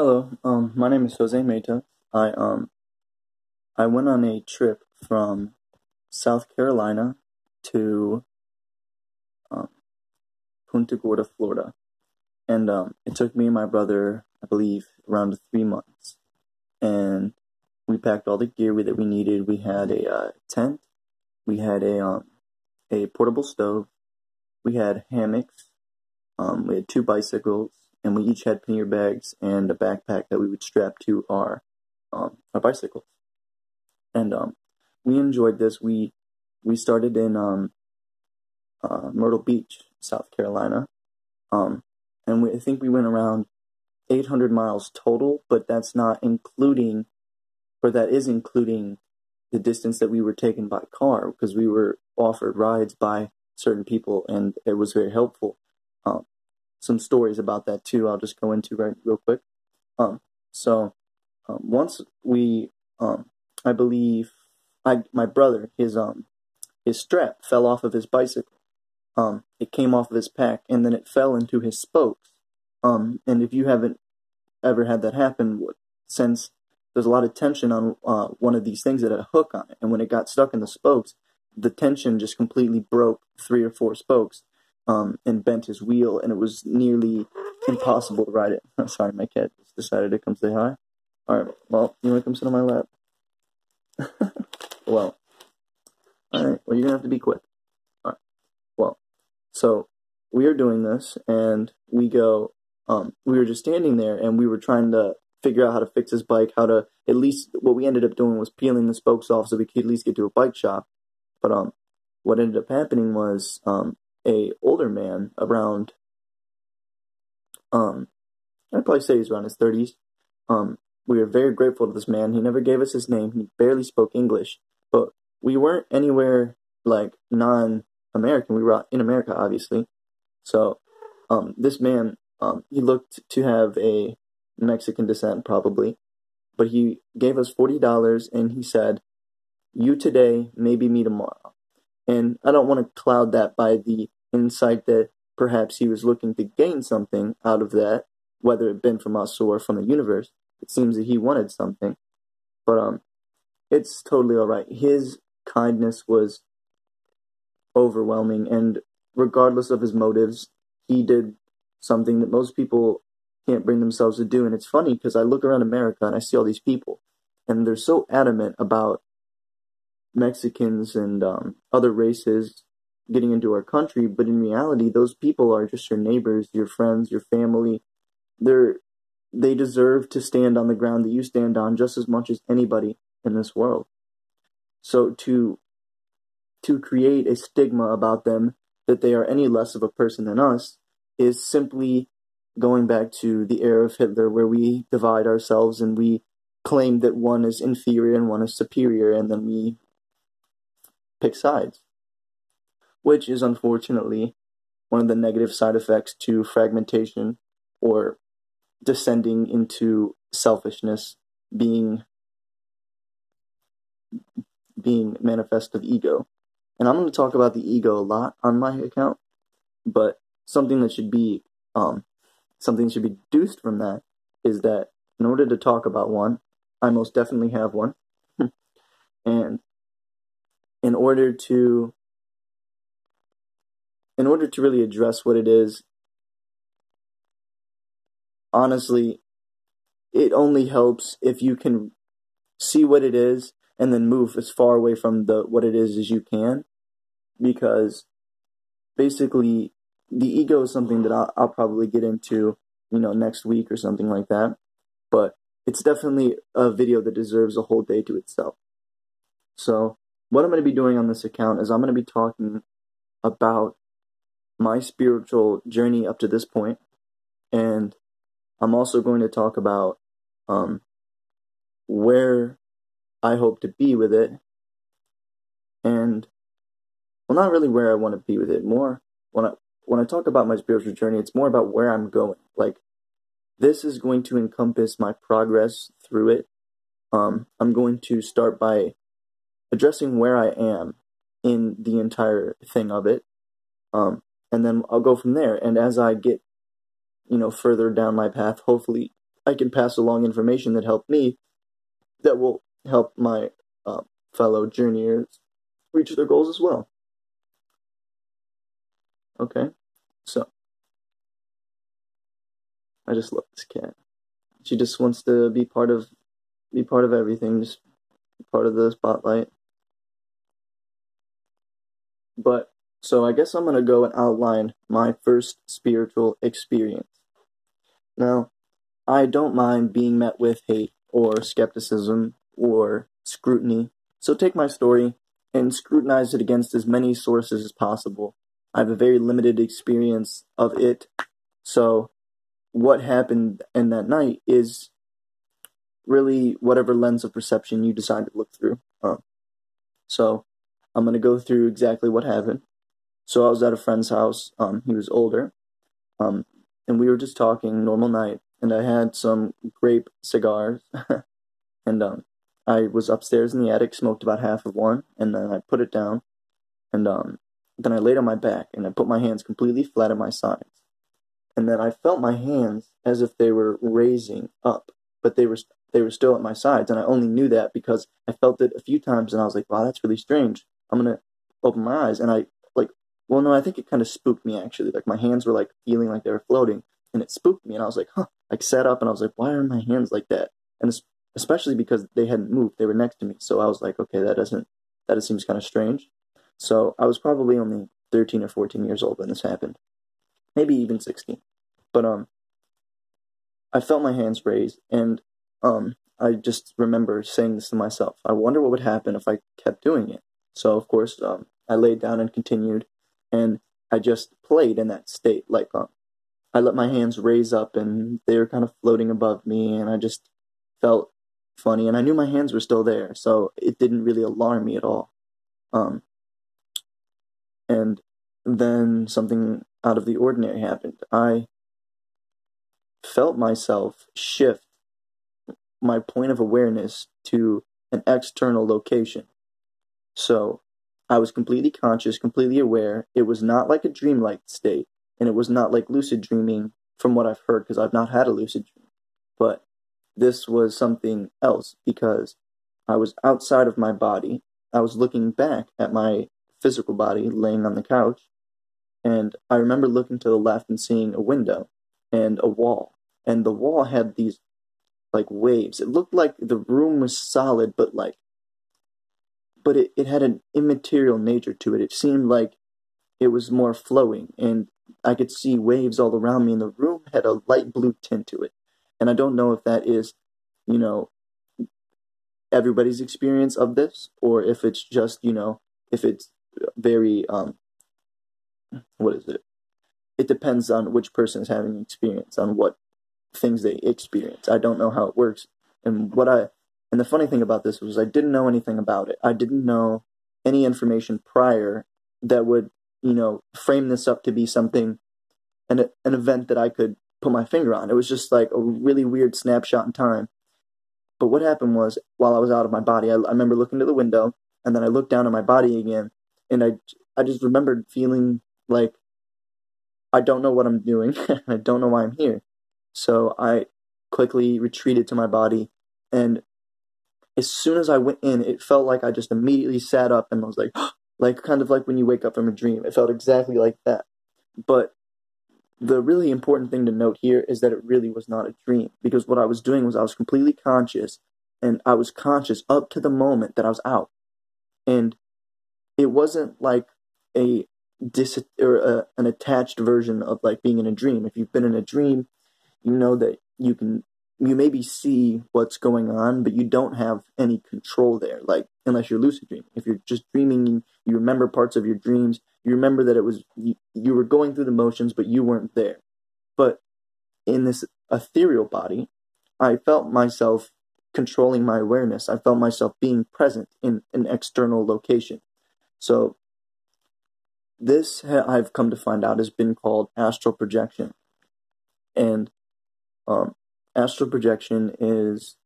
Hello, my name is Jose Meta. I went on a trip from South Carolina to um, Punta Gorda, Florida, and it took me and my brother, I believe, around 3 months. And we packed all the gear that we needed. We had a tent, we had a portable stove, we had hammocks, we had two bicycles, and we each had pannier bags and a backpack that we would strap to our bicycles. And we enjoyed this. We started in Myrtle Beach, South Carolina, and I think we went around 800 miles total, but that's not including, or that is including the distance that we were taken by car, because we were offered rides by certain people, and it was very helpful. Some stories about that too. I'll just go into right real quick. Once we, I believe, my brother, his strap fell off of his bicycle. It came off of his pack, and then it fell into his spokes. And if you haven't ever had that happen, since there's a lot of tension on one of these things that had a hook on it, and when it got stuck in the spokes, the tension just completely broke 3 or 4 spokes, and bent his wheel, and it was nearly impossible to ride it. Sorry, my cat just decided to come say hi. Alright, well, you want to come sit on my lap? Well, alright, well, you're going to have to be quick. Alright, well, so we are doing this, and we were just standing there, and we were trying to figure out how to fix his bike, at least, what we ended up doing was peeling the spokes off so we could at least get to a bike shop. But, what ended up happening was, a older man around, I'd probably say he's around his 30s. We were very grateful to this man. He never gave us his name. He barely spoke English, but we weren't anywhere like non-American. We were in America, obviously. So, this man, he looked to have a Mexican descent, probably, but he gave us $40, and he said, "You today, maybe me tomorrow." And I don't want to cloud that by the insight that perhaps he was looking to gain something out of that, whether it been from us or from the universe. It seems that he wanted something, but it's totally all right. His kindness was overwhelming, and regardless of his motives, he did something that most people can't bring themselves to do. And it's funny because I look around America and I see all these people, and they're so adamant about Mexicans and other races getting into our country, but in reality, those people are just your neighbors, your friends, your family. They deserve to stand on the ground that you stand on just as much as anybody in this world. So to create a stigma about them that they are any less of a person than us is simply going back to the era of Hitler, where we divide ourselves and we claim that one is inferior and one is superior, and then we pick sides, which is unfortunately one of the negative side effects to fragmentation, or descending into selfishness, being manifest of ego. And I'm going to talk about the ego a lot on my account, but something that should be deduced from that is that in order to talk about one, I most definitely have one, and in order to really address what it is, honestly, it only helps if you can see what it is and then move as far away from what it is as you can, because basically the ego is something that I'll probably get into, next week or something like that, but it's definitely a video that deserves a whole day to itself. So what I'm going to be doing on this account is I'm going to be talking about my spiritual journey up to this point, and I'm also going to talk about where I hope to be with it, and, well, not really where I want to be with it. More, when I talk about my spiritual journey, it's more about where I'm going. Like, this is going to encompass my progress through it. I'm going to start by addressing where I am in the entire thing of it, and then I'll go from there. And as I get, further down my path, hopefully I can pass along information that helped me, that will help my fellow journeyers reach their goals as well. Okay, so I just love this cat. She just wants to be part of everything, just be part of the spotlight. But so I guess I'm gonna go and outline my first spiritual experience. Now, I don't mind being met with hate or skepticism or scrutiny, so take my story and scrutinize it against as many sources as possible. I have a very limited experience of it, so what happened in that night is really whatever lens of perception you decide to look through. So I'm going to go through exactly what happened. So I was at a friend's house. He was older, and we were just talking, normal night, and I had some grape cigars, and I was upstairs in the attic, smoked about half of one, and then I put it down, and then I laid on my back, and I put my hands completely flat at my sides. And then I felt my hands as if they were raising up, but they were still at my sides, and I only knew that because I felt it a few times, and I was like, wow, that's really strange. I'm going to open my eyes, and I think it kind of spooked me, actually. Like, my hands were, like, feeling like they were floating, and it spooked me, and I was like, huh. Like, sat up, and I was like, why are my hands like that? And especially because they hadn't moved. They were next to me, so I was like, okay, that seems kind of strange. So I was probably only 13 or 14 years old when this happened. Maybe even 16. But I felt my hands raised, and I just remember saying this to myself. I wonder what would happen if I kept doing it. So, of course, I laid down and continued, and I just played in that state. Like, I let my hands raise up, and they were kind of floating above me, and I just felt funny, and I knew my hands were still there, so it didn't really alarm me at all. And then something out of the ordinary happened. I felt myself shift my point of awareness to an external location. So I was completely conscious, completely aware. It was not like a dreamlike state, and it was not like lucid dreaming from what I've heard, because I've not had a lucid dream. But this was something else, because I was outside of my body. I was looking back at my physical body laying on the couch, and I remember looking to the left and seeing a window and a wall. And the wall had these, like, waves. It looked like the room was solid, but it had an immaterial nature to it. It seemed like it was more flowing, and I could see waves all around me, and the room had a light blue tint to it. And I don't know if that is, everybody's experience of this, or if it's just, if it's very, what is it? It depends on which person is having experience, on what things they experience. I don't know how it works. And the funny thing about this was I didn't know anything about it. I didn't know any information prior that would, frame this up to be something, an event that I could put my finger on. It was just like a really weird snapshot in time. But what happened was, while I was out of my body, I remember looking to the window, and then I looked down at my body again, and I just remembered feeling like I don't know what I'm doing. I don't know why I'm here. So I quickly retreated to my body, and as soon as I went in, it felt like I just immediately sat up and was like, like, kind of like when you wake up from a dream. It felt exactly like that. But the really important thing to note here is that it really was not a dream, because what I was doing was I was completely conscious, and I was conscious up to the moment that I was out. And it wasn't like an attached version of like being in a dream. If you've been in a dream, you know that you maybe see what's going on, but you don't have any control there, like, unless you're lucid dreaming. If you're just dreaming, you remember parts of your dreams, you remember that it was, you were going through the motions, but you weren't there. But in this ethereal body, I felt myself controlling my awareness. I felt myself being present in an external location. So this, I've come to find out, has been called astral projection. And astral projection is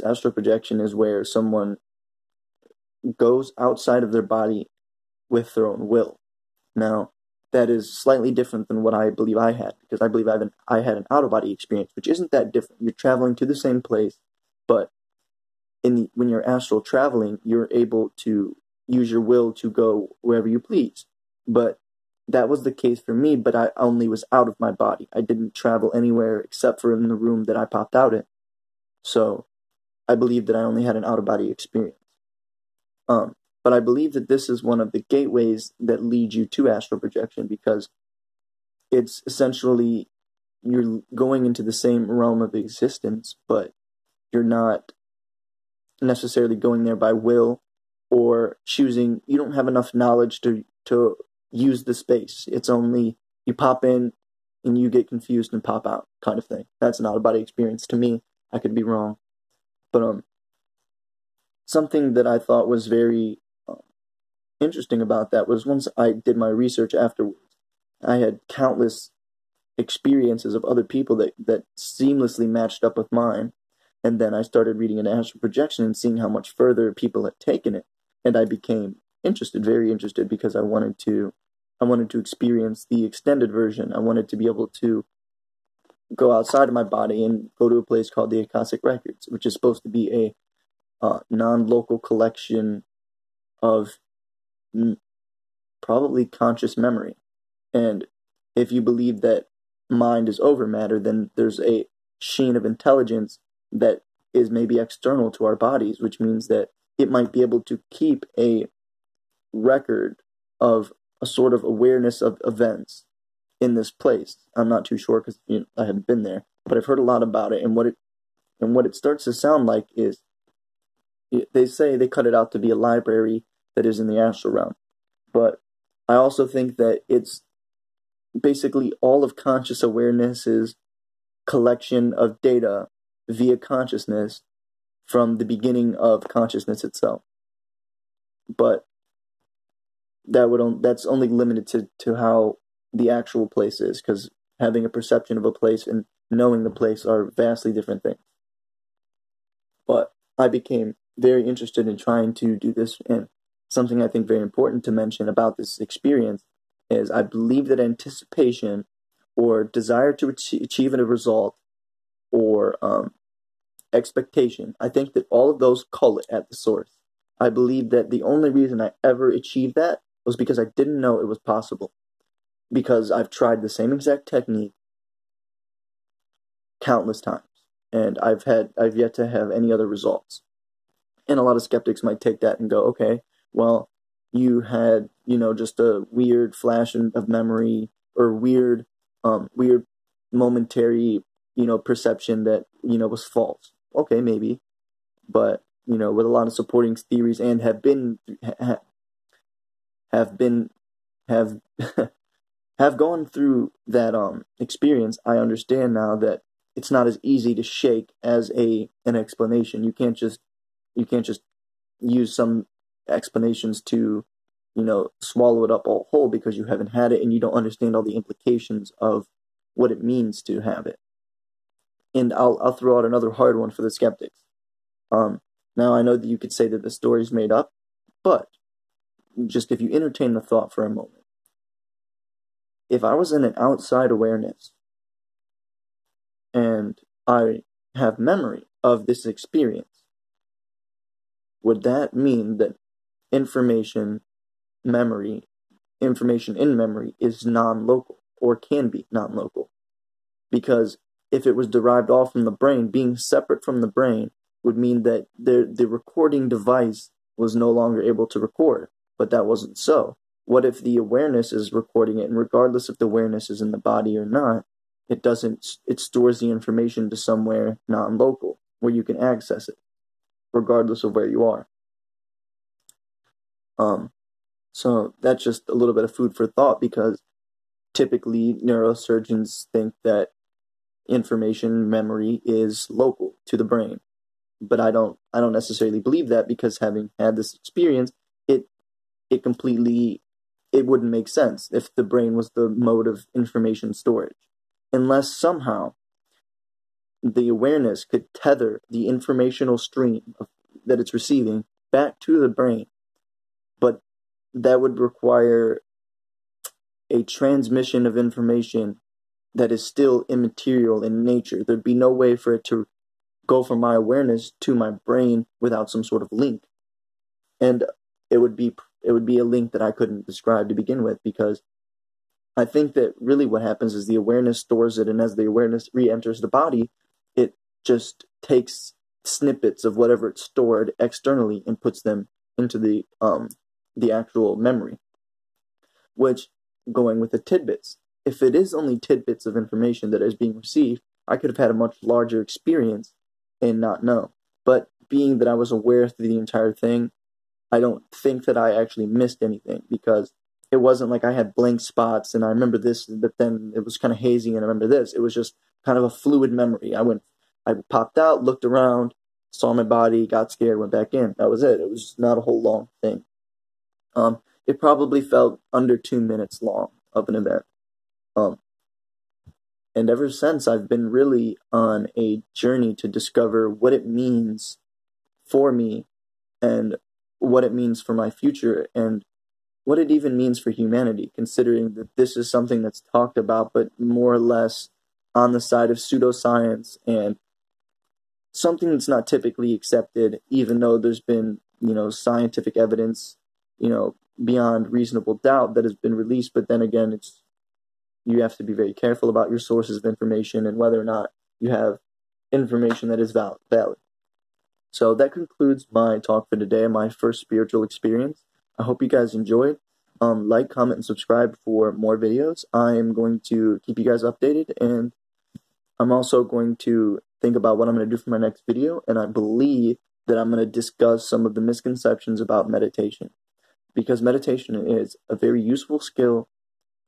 astral projection is where someone goes outside of their body with their own will. Now, that is slightly different than what I believe I had, because I believe I had an out-of-body experience, which isn't that different. You're traveling to the same place, but when you're astral traveling, you're able to use your will to go wherever you please. But that was the case for me, but I only was out of my body. I didn't travel anywhere except for in the room that I popped out in. So I believe that I only had an out-of-body experience. But I believe that this is one of the gateways that lead you to astral projection, because it's essentially you're going into the same realm of existence, but you're not necessarily going there by will or choosing. You don't have enough knowledge to use the space. It's only you pop in and you get confused and pop out, kind of thing. That's an out-of-body experience to me. I could be wrong. But something that I thought was very interesting about that was, once I did my research afterwards, I had countless experiences of other people that seamlessly matched up with mine. And then I started reading an astral projection and seeing how much further people had taken it. And I became interested, very interested, because I wanted to experience the extended version. I wanted to be able to go outside of my body and go to a place called the Akashic Records, which is supposed to be a non-local collection of probably conscious memory. And if you believe that mind is over matter, then there's a sheen of intelligence that is maybe external to our bodies, which means that it might be able to keep a record of a sort of awareness of events in this place. I'm not too sure, because I haven't been there, but I've heard a lot about it. And what it starts to sound like is, they say they cut it out to be a library that is in the astral realm. But I also think that it's basically all of conscious awareness's collection of data via consciousness from the beginning of consciousness itself. But that's only limited to how the actual place is, because having a perception of a place and knowing the place are vastly different things. But I became very interested in trying to do this, and something I think very important to mention about this experience is I believe that anticipation or desire to achieve a result or expectation, I think that all of those cull it at the source. I believe that the only reason I ever achieved that was because I didn't know it was possible. Because I've tried the same exact technique countless times, and I've yet to have any other results. And a lot of skeptics might take that and go, okay, well, you had, just a weird flash of memory, or weird momentary, perception that, was false. Okay, maybe. But, with a lot of supporting theories, and have gone through that experience, I understand now that it's not as easy to shake as an explanation. You can't just use some explanations to, swallow it up all whole, because you haven't had it and you don't understand all the implications of what it means to have it. And I'll throw out another hard one for the skeptics. Now I know that you could say that the story's made up, but just if you entertain the thought for a moment, if I was in an outside awareness and I have memory of this experience, would that mean that information in memory is non-local, or can be non-local? Because if it was derived all from the brain, being separate from the brain would mean that the recording device was no longer able to record. But that wasn't so. What if the awareness is recording it, and regardless if the awareness is in the body or not, it stores the information to somewhere non-local where you can access it, regardless of where you are. So that's just a little bit of food for thought, because typically neurosurgeons think that information memory is local to the brain. But I don't necessarily believe that, because having had this experience, it wouldn't make sense if the brain was the mode of information storage, unless somehow the awareness could tether the informational stream that it's receiving back to the brain. But that would require a transmission of information that is still immaterial in nature. There'd be no way for it to go from my awareness to my brain without some sort of link. And it would be a link that I couldn't describe to begin with, because I think that really what happens is the awareness stores it, and as the awareness re-enters the body, it just takes snippets of whatever it's stored externally and puts them into the actual memory. Which, going with the tidbits, if it is only tidbits of information that is being received, I could have had a much larger experience and not know. But being that I was aware through the entire thing, I don't think that I actually missed anything, because it wasn't like I had blank spots and I remember this, but then it was kind of hazy and I remember this. It was just kind of a fluid memory. I popped out, looked around, saw my body, got scared, went back in. That was it. It was not a whole long thing. It probably felt under 2 minutes long of an event. And ever since, I've been really on a journey to discover what it means for me and what it means for my future and what it even means for humanity, considering that this is something that's talked about, but more or less on the side of pseudoscience and something that's not typically accepted, even though there's been, scientific evidence, beyond reasonable doubt that has been released. But then again, you have to be very careful about your sources of information and whether or not you have information that is valid. So that concludes my talk for today, my first spiritual experience. I hope you guys enjoyed. Like, comment, and subscribe for more videos. I am going to keep you guys updated, and I'm also going to think about what I'm going to do for my next video, and I believe that I'm going to discuss some of the misconceptions about meditation, because meditation is a very useful skill,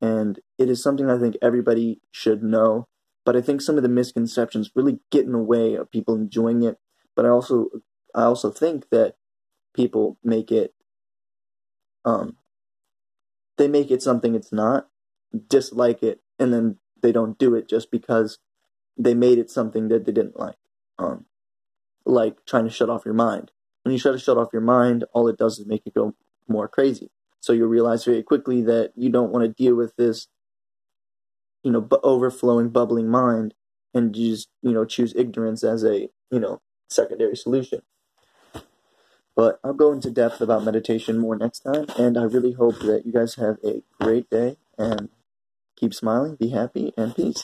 and it is something I think everybody should know, but I think some of the misconceptions really get in the way of people enjoying it. But I also think that people make it something it's not, dislike it, and then they don't do it just because they made it something that they didn't like. Like trying to shut off your mind. When you try to shut off your mind, all it does is make it go more crazy. So you'll realize very quickly that you don't want to deal with this, overflowing, bubbling mind, and you just, choose ignorance as a, secondary solution. But I'll go into depth about meditation more next time, and I really hope that you guys have a great day, and keep smiling, be happy, and peace.